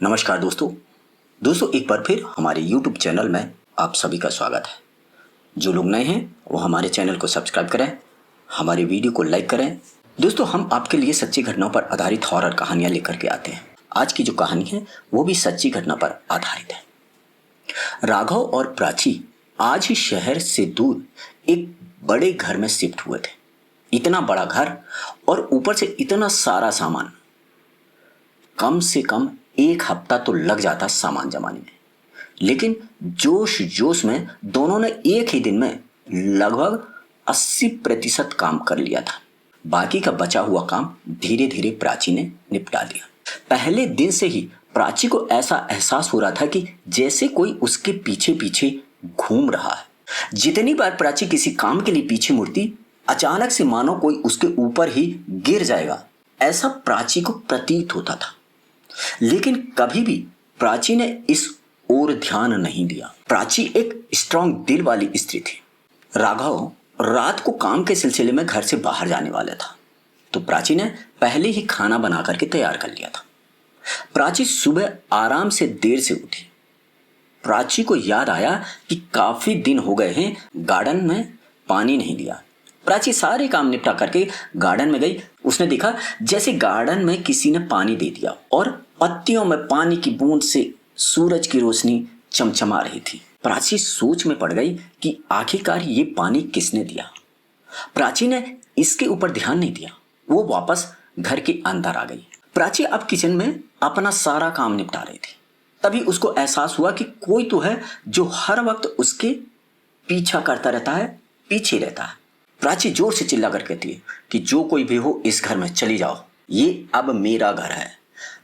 नमस्कार दोस्तों एक बार फिर हमारे YouTube चैनल में आप सभी का स्वागत है। जो लोग नए हैं वो हमारे चैनल को सब्सक्राइब करें, हमारे वीडियो को लाइक करें। दोस्तों, हम आपके लिए सच्ची घटनाओं पर आधारित हॉरर कहानियां लेकर के आते हैं। आज की जो कहानी है वो भी सच्ची घटना पर आधारित है। राघव और प्राची आज ही शहर से दूर एक बड़े घर में शिफ्ट हुए थे। इतना बड़ा घर और ऊपर से इतना सारा सामान, कम से कम एक हफ्ता तो लग जाता सामान जमाने में। लेकिन जोश जोश में दोनों ने एक ही दिन में लगभग 80% काम कर लिया था। बाकी का बचा हुआ काम धीरे धीरे प्राची ने निपटा लिया। पहले दिन से ही प्राची को ऐसा एहसास हो रहा था कि जैसे कोई उसके पीछे पीछे घूम रहा है। जितनी बार प्राची किसी काम के लिए पीछे मुड़ती, अचानक से मानो कोई उसके ऊपर ही गिर जाएगा, ऐसा प्राची को प्रतीत होता था। लेकिन कभी भी प्राची ने इस ओर ध्यान नहीं दिया। प्राची एक स्ट्रांग दिल वाली स्त्री थी। राघव रात को काम के सिलसिले में घर से बाहर जाने वाला था, तो प्राची ने पहले ही खाना बना करके तैयार कर लिया था। प्राची सुबह आराम से देर से उठी। प्राची को याद आया कि काफी दिन हो गए हैं गार्डन में पानी नहीं दिया। प्राची सारे काम निपटा करके गार्डन में गई। उसने देखा जैसे गार्डन में किसी ने पानी दे दिया और पत्तियों में पानी की बूंद से सूरज की रोशनी चमचमा रही थी। प्राची सोच में पड़ गई कि आखिरकार ये पानी किसने दिया। प्राची ने इसके ऊपर ध्यान नहीं दिया। वो वापस घर के अंदर आ गई। प्राची अब किचन में अपना सारा काम निपटा रही थी। तभी उसको एहसास हुआ कि कोई तो है जो हर वक्त उसके पीछा करता रहता है, पीछे रहता है। प्राची जोर से चिल्ला कर कहती है कि जो कोई भी हो इस घर में चली जाओ, ये अब मेरा घर है,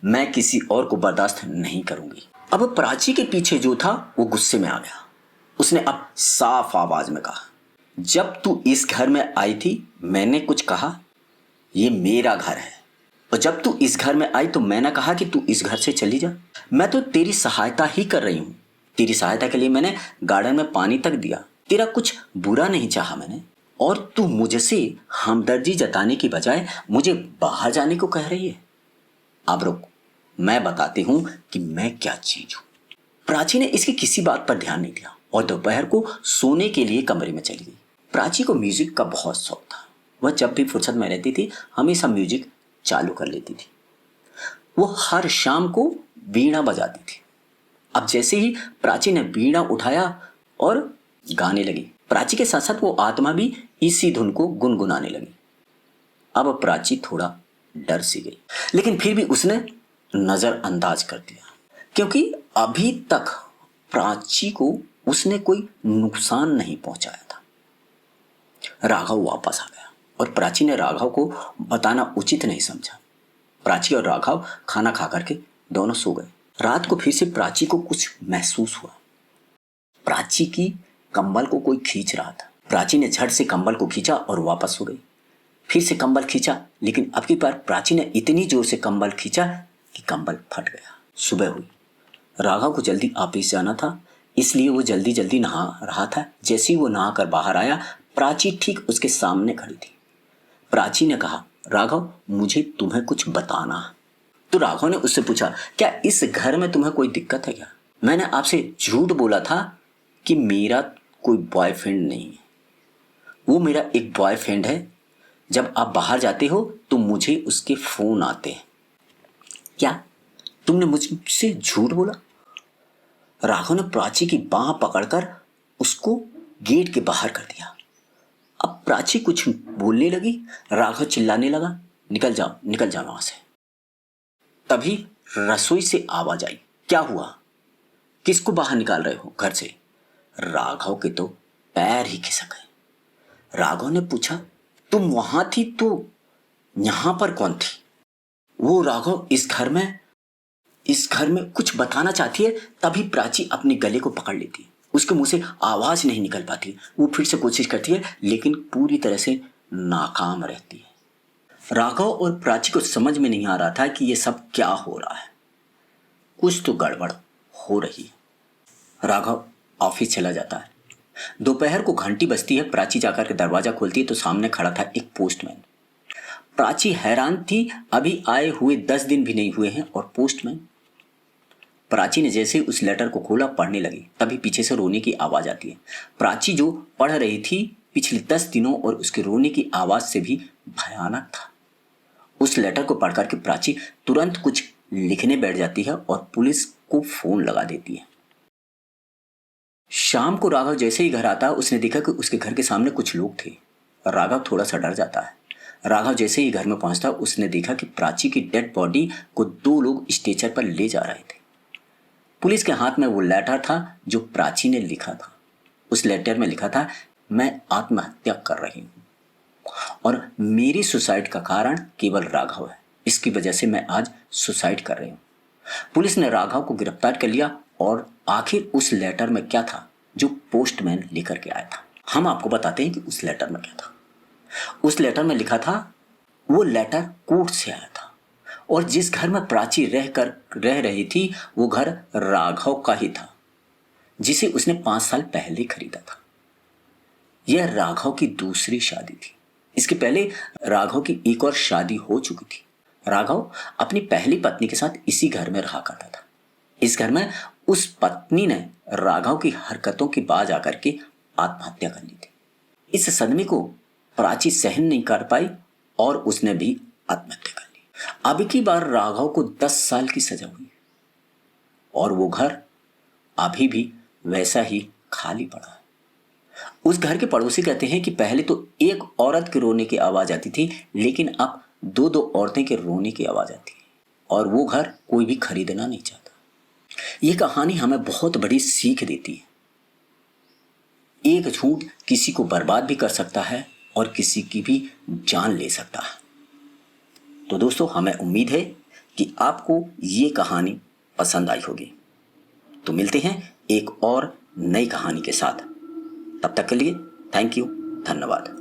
मैं किसी और को बर्दाश्त नहीं करूंगी। अब प्राची के पीछे जो था वो गुस्से में आ गया। उसने अब साफ आवाज में कहा, जब तू इस घर में आई थी मैंने कुछ कहा? ये मेरा घर है, और जब तू इस घर में आई तो मैंने कहा कि तू इस घर से चली जा। मैं तो तेरी सहायता ही कर रही हूँ। तेरी सहायता के लिए मैंने गार्डन में पानी तक दिया। तेरा कुछ बुरा नहीं चाहा मैंने, और तू मुझसे हमदर्दी जताने की बजाय मुझे बाहर जाने को कह रही है। अब रुक, मैं बताती हूं कि मैं क्या चीज हूं। प्राची ने इसकी किसी बात पर ध्यान नहीं दिया और दोपहर को सोने के लिए कमरे में चली गई। प्राची को म्यूजिक का बहुत शौक था। वह जब भी फुर्सत में रहती थी हमेशा म्यूजिक चालू कर लेती थी। वो हर शाम को वीणा बजाती थी। अब जैसे ही प्राची ने वीणा उठाया और गाने लगी, प्राची के साथ साथ वो आत्मा भी इसी धुन को गुनगुनाने लगी। अब प्राची थोड़ा डर सी गई, लेकिन फिर भी उसने नजरअंदाज कर दिया, क्योंकि अभी तक प्राची को उसने कोई नुकसान नहीं पहुंचाया था। राघव वापस आ गया और प्राची ने राघव को बताना उचित नहीं समझा। प्राची और राघव खाना खा करके दोनों सो गए। रात को फिर से प्राची को कुछ महसूस हुआ। प्राची की कंबल को कोई खींच रहा था। प्राची ने झट से कंबल को खींचा और वापस सो गई। फिर से कंबल खींचा, लेकिन अब की बार प्राची ने इतनी जोर से कंबल खींचा कि कंबल फट गया। सुबह हुई। राघव को जल्दी ऑफिस जाना था, इसलिए वो जल्दी जल्दी नहा रहा था। जैसे ही वो नहा कर बाहर आया, प्राची ठीक उसके सामने खड़ी थी। प्राची ने कहा, राघव मुझे तुम्हें कुछ बताना है। तो राघव ने उससे पूछा, क्या इस घर में तुम्हें कोई दिक्कत है क्या? मैंने आपसे झूठ बोला था कि मेरा कोई बॉयफ्रेंड नहीं है। वो मेरा एक बॉयफ्रेंड है। जब आप बाहर जाते हो तो मुझे उसके फोन आते हैं। क्या तुमने मुझसे झूठ बोला? राघव ने प्राची की बांह पकड़कर उसको गेट के बाहर कर दिया। अब प्राची कुछ बोलने लगी। राघव चिल्लाने लगा, निकल जाओ वहां से। तभी रसोई से आवाज आई, क्या हुआ? किसको बाहर निकाल रहे हो घर से? राघव के तो पैर ही खिसक गए। राघव ने पूछा, तुम वहां थी तो यहां पर कौन थी? वो राघव इस घर में कुछ बताना चाहती है, तभी प्राची अपने गले को पकड़ लेती है। उसके मुंह से आवाज नहीं निकल पाती। वो फिर से कोशिश करती है, लेकिन पूरी तरह से नाकाम रहती है। राघव और प्राची को समझ में नहीं आ रहा था कि ये सब क्या हो रहा है। कुछ तो गड़बड़ हो रही है। राघव ऑफिस चला जाता है। दोपहर को घंटी बजती है। प्राची जाकर के दरवाजा खोलती है तो सामने खड़ा था एक पोस्टमैन। प्राची हैरान थी, अभी आए हुए 10 दिन भी नहीं हुए हैं और पोस्टमैन। प्राची ने जैसे ही उस लेटर को खोला, पढ़ने लगी, तभी पीछे से रोने की आवाज आती है। प्राची जो पढ़ रही थी पिछले 10 दिनों और उसके रोने की आवाज से भी भयानक था। उस लेटर को पढ़कर के प्राची तुरंत कुछ लिखने बैठ जाती है और पुलिस को फोन लगा देती है। शाम को राघव जैसे ही घर आता है, उसने देखा कि उसके घर के सामने कुछ लोग थे। राघव थोड़ा सा डर जाता है। राघव जैसे ही घर में पहुंचता, उसने देखा कि प्राची की डेड बॉडी को 2 लोग स्ट्रेचर पर ले जा रहे थे। पुलिस के हाथ में वो लेटर था जो प्राची ने लिखा था। उस लेटर में लिखा था, मैं आत्महत्या कर रही हूं और मेरी सुसाइड का कारण केवल राघव है। इसकी वजह से मैं आज सुसाइड कर रही हूं। पुलिस ने राघव को गिरफ्तार कर लिया और आखिर उस लेटर में क्या था जो पोस्टमैन लेकर के आया था, हम आपको बताते हैं कि उस लेटर में क्या था। उस लेटर में लिखा था, वो लेटर कोर्ट से आया था और जिस घर में प्राची रह रही थी वो घर राघव का ही था, जिसे उसने 5 साल पहले खरीदा था। यह राघव की दूसरी शादी थी। इसके पहले राघव की एक और शादी हो चुकी थी। राघव अपनी पहली पत्नी के साथ इसी घर में रहा करता था। इस घर में उस पत्नी ने राघव की हरकतों की बाज आकर के आत्महत्या कर ली थी। इस सदमे को प्राची सहन नहीं कर पाई और उसने भी आत्महत्या कर ली। अब की बार राघव को 10 साल की सजा हुई और वो घर अभी भी वैसा ही खाली पड़ा है। उस घर के पड़ोसी कहते हैं कि पहले तो एक औरत के रोने की आवाज आती थी, लेकिन अब 2-2 औरतें के रोने की आवाज आती है और वो घर कोई भी खरीदना नहीं चाहता। ये कहानी हमें बहुत बड़ी सीख देती है। एक झूठ किसी को बर्बाद भी कर सकता है और किसी की भी जान ले सकता है। तो दोस्तों, हमें उम्मीद है कि आपको ये कहानी पसंद आई होगी। तो मिलते हैं एक और नई कहानी के साथ। तब तक के लिए थैंक यू, धन्यवाद।